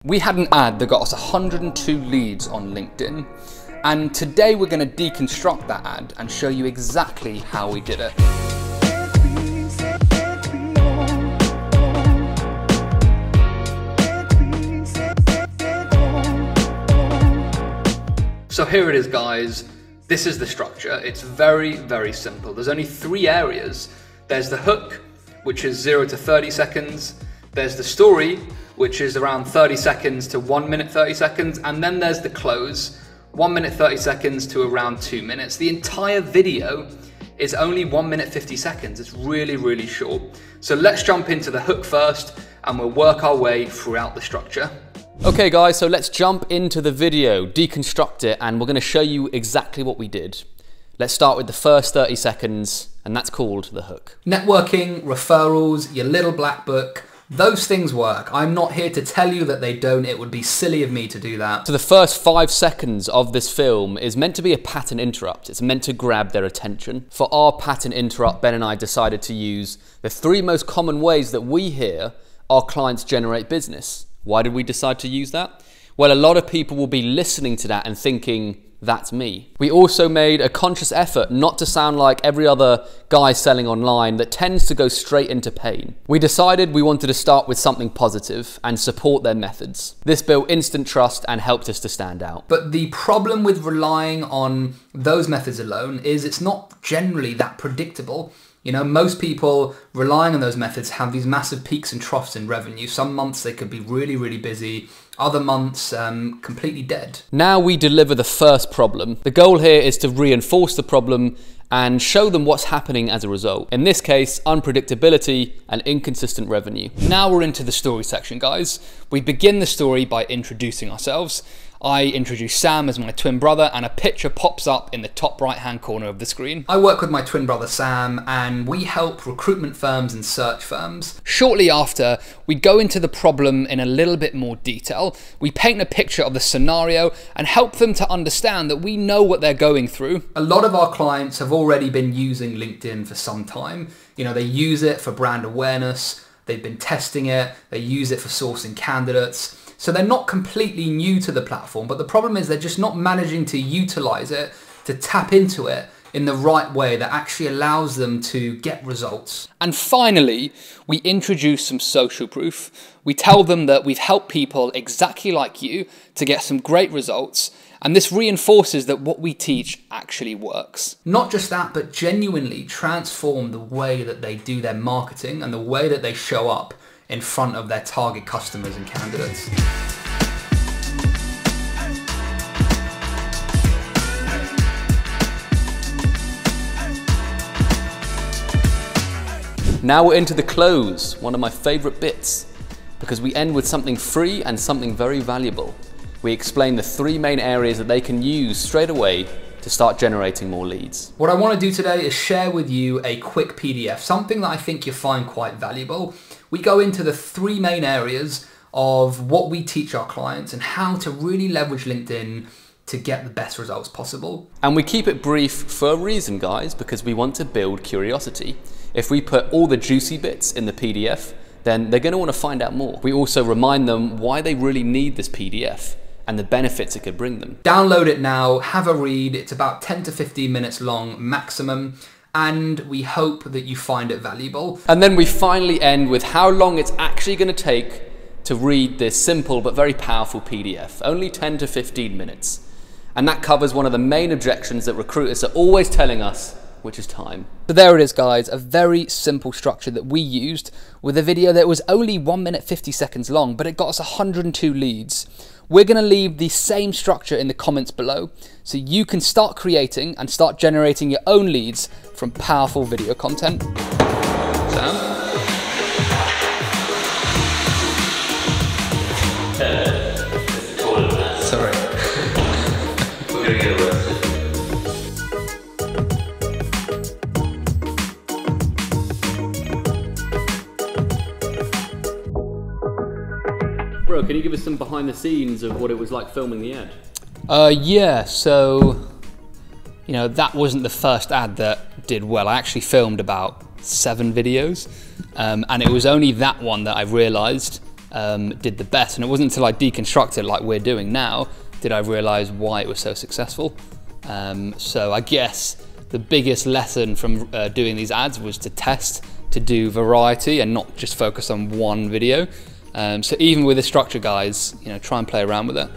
We had an ad that got us 102 leads on LinkedIn, and today we're going to deconstruct that ad and show you exactly how we did it. So here it is, guys. This is the structure. It's very, very simple. There's only three areas. There's the hook, which is 0 to 30 seconds. There's the story, which is around 30 seconds to 1 minute 30 seconds. And then there's the close, 1 minute 30 seconds to around 2 minutes. The entire video is only 1 minute 50 seconds. It's really, really short. So let's jump into the hook first and we'll work our way throughout the structure. Okay guys, so let's jump into the video, deconstruct it, and we're going to show you exactly what we did. Let's start with the first 30 seconds, and that's called the hook. Networking, referrals, your little black book, those things work. I'm not here to tell you that they don't. It would be silly of me to do that. So the first 5 seconds of this film is meant to be a pattern interrupt. It's meant to grab their attention. For our pattern interrupt, Ben and I decided to use the 3 most common ways that we hear our clients generate business. Why did we decide to use that? Well, a lot of people will be listening to that and thinking, that's me. We also made a conscious effort not to sound like every other guy selling online that tends to go straight into pain. We decided we wanted to start with something positive and support their methods. This built instant trust and helped us to stand out. But the problem with relying on those methods alone is it's not generally that predictable. You know, most people relying on those methods have these massive peaks and troughs in revenue. Some months they could be really, really busy. Other months, completely dead. Now we deliver the first problem. The goal here is to reinforce the problem and show them what's happening as a result. In this case, unpredictability and inconsistent revenue. Now we're into the story section, guys. We begin the story by introducing ourselves. I introduce Sam as my twin brother, and a picture pops up in the top right-hand corner of the screen. I work with my twin brother Sam, and we help recruitment firms and search firms. Shortly after, we go into the problem in a little bit more detail. We paint a picture of the scenario and help them to understand that we know what they're going through. A lot of our clients have already been using LinkedIn for some time. You know, they use it for brand awareness, they've been testing it, they use it for sourcing candidates. So they're not completely new to the platform, but the problem is they're just not managing to utilize it, to tap into it in the right way that actually allows them to get results. And finally, we introduce some social proof. We tell them that we've helped people exactly like you to get some great results, and this reinforces that what we teach actually works. Not just that, but genuinely transform the way that they do their marketing and the way that they show up in front of their target customers and candidates. Now we're into the close, one of my favorite bits, because we end with something free and something very valuable. We explain the 3 main areas that they can use straight away to start generating more leads. What I want to do today is share with you a quick PDF, something that I think you'll find quite valuable. We go into the 3 main areas of what we teach our clients and how to really leverage LinkedIn to get the best results possible. And we keep it brief for a reason, guys, because we want to build curiosity. If we put all the juicy bits in the PDF, then they're going to want to find out more. We also remind them why they really need this PDF and the benefits it could bring them. Download it now, have a read. It's about 10 to 15 minutes long maximum, and we hope that you find it valuable. And then we finally end with how long it's actually going to take to read this simple but very powerful PDF. Only 10 to 15 minutes. And that covers one of the main objections that recruiters are always telling us, which is time. So there it is, guys, a very simple structure that we used with a video that was only 1 minute 50 seconds long, but it got us 102 leads. We're going to leave the same structure in the comments below so you can start creating and start generating your own leads from powerful video content. Sam? Sorry. We're going to get arrested. Bro, can you give us some behind the scenes of what it was like filming the ad? Yeah, so, you know, that wasn't the first ad that did well. I actually filmed about 7 videos, and it was only that one that I realized did the best. And it wasn't until I deconstructed like we're doing now did I realize why it was so successful. So I guess the biggest lesson from doing these ads was to test, to do variety and not just focus on one video. So even with the structure, guys, try and play around with it.